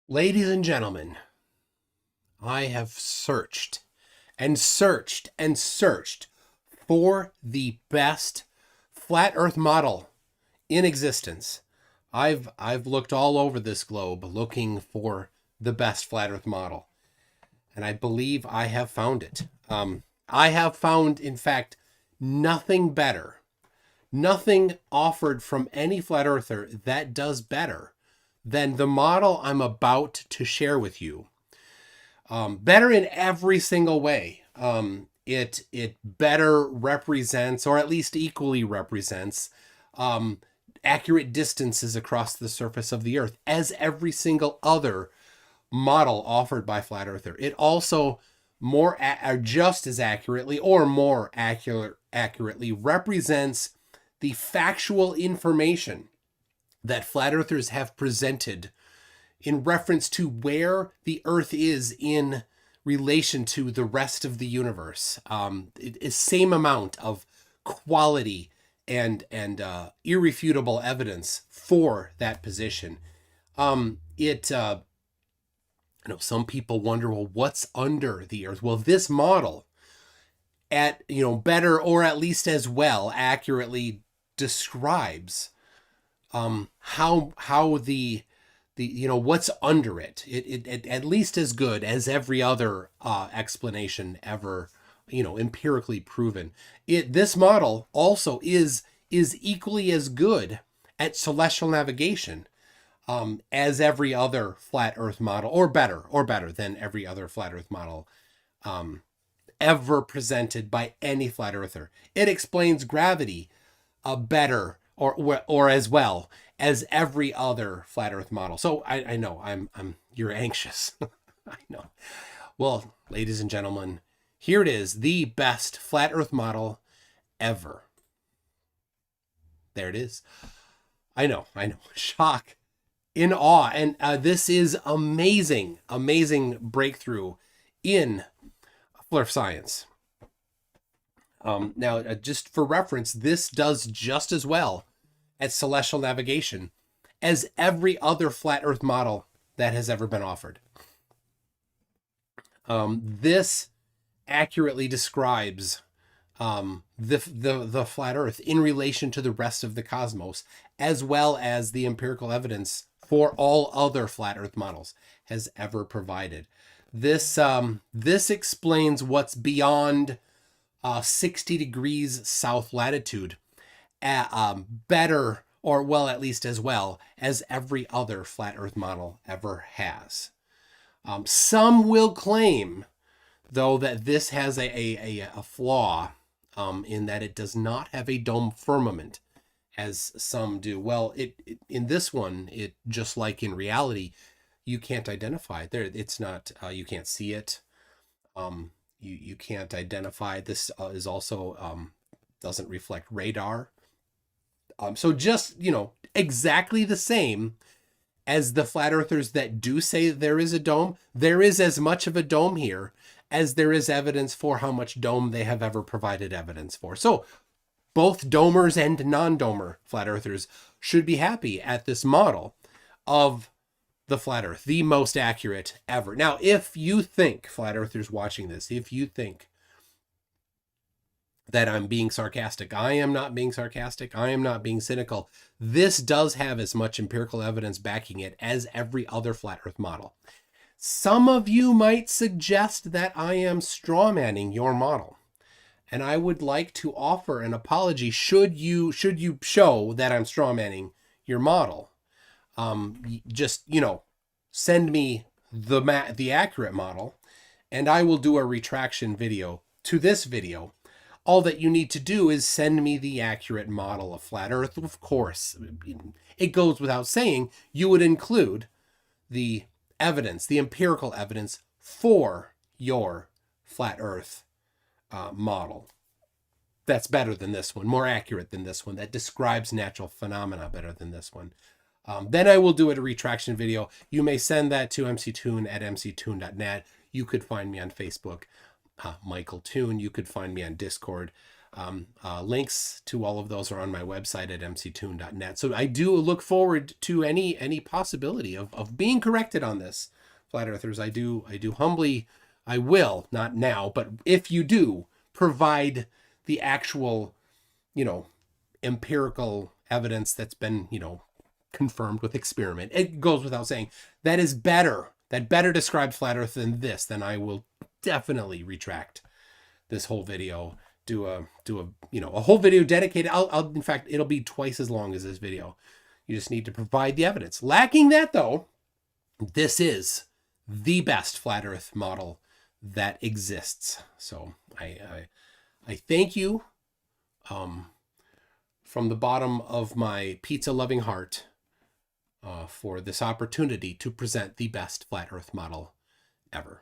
Ladies and gentlemen, I have searched and searched and searched for the best flat earth model in existence. I've looked all over this globe looking for the best flat earth model, and I believe I have found it. I have found, in fact, nothing better, nothing offered from any flat earther that does better than the model I'm about to share with you. Better in every single way. It better represents, or at least equally represents, accurate distances across the surface of the Earth as every single other model offered by Flat Earther. It also just as accurately or more accurately represents the factual information that Flat Earthers have presented in reference to where the Earth is in relation to the rest of the universe. It is same amount of quality and irrefutable evidence for that position. Some people wonder, well, what's under the Earth? Well, this model better or at least as well accurately describes how the what's under it. It at least as good as every other explanation ever, empirically proven. This model also is equally as good at celestial navigation as every other flat Earth model, or better than every other flat Earth model ever presented by any flat earther. It explains gravity better or as well as every other flat Earth model. So I know you're anxious. I know. Well, ladies and gentlemen, here it is, the best flat Earth model ever. There it is. I know. Shock, in awe, and this is amazing breakthrough in flat science. Now, just for reference, this does just as well at celestial navigation as every other flat Earth model that has ever been offered. This accurately describes the flat Earth in relation to the rest of the cosmos, as well as the empirical evidence for all other flat Earth models has ever provided. This explains what's beyond 60 degrees south latitude better, or well, at least as well as every other flat Earth model ever has. Some will claim, though, that this has a flaw in that it does not have a dome firmament, as some do. Well, in this one, it just like in reality, you can't identify it. It's not. You can't see it. You can't identify. This is also doesn't reflect radar. So just, exactly the same as the flat earthers that do say there is a dome. There is as much of a dome here as there is evidence for how much dome they have ever provided evidence for. So both domers and non-domer flat earthers should be happy at this model of the flat Earth, the most accurate ever. Now, if you think, flat earthers watching this, if you think that I'm being sarcastic, I am not being sarcastic. I am not being cynical. This does have as much empirical evidence backing it as every other flat Earth model. Some of you might suggest that I am strawmanning your model, and I would like to offer an apology should you show that I'm strawmanning your model. Just, send me the accurate model, and I will do a retraction video to this video. All that you need to do is send me the accurate model of flat Earth. Of course, it goes without saying, you would include the evidence, the empirical evidence for your flat Earth model. That's better than this one, more accurate than this one, that describes natural phenomena better than this one. Then I will do a retraction video. You may send that to mctoon at mctoon.net. You could find me on Facebook, Michael Toon. You could find me on Discord. Links to all of those are on my website at mctoon.net. So I do look forward to any possibility of being corrected on this, flat earthers. I do humbly, I will, not now, but if you do, provide the actual, empirical evidence that's been, confirmed with experiment. It goes without saying that is better. That better describes flat earth than this. Then I will definitely retract this whole video. Do a whole video dedicated. I'll in fact, it'll be twice as long as this video. You just need to provide the evidence. Lacking that though, this is the best flat earth model that exists. So I thank you from the bottom of my pizza loving heart for this opportunity to present the best flat earth model ever.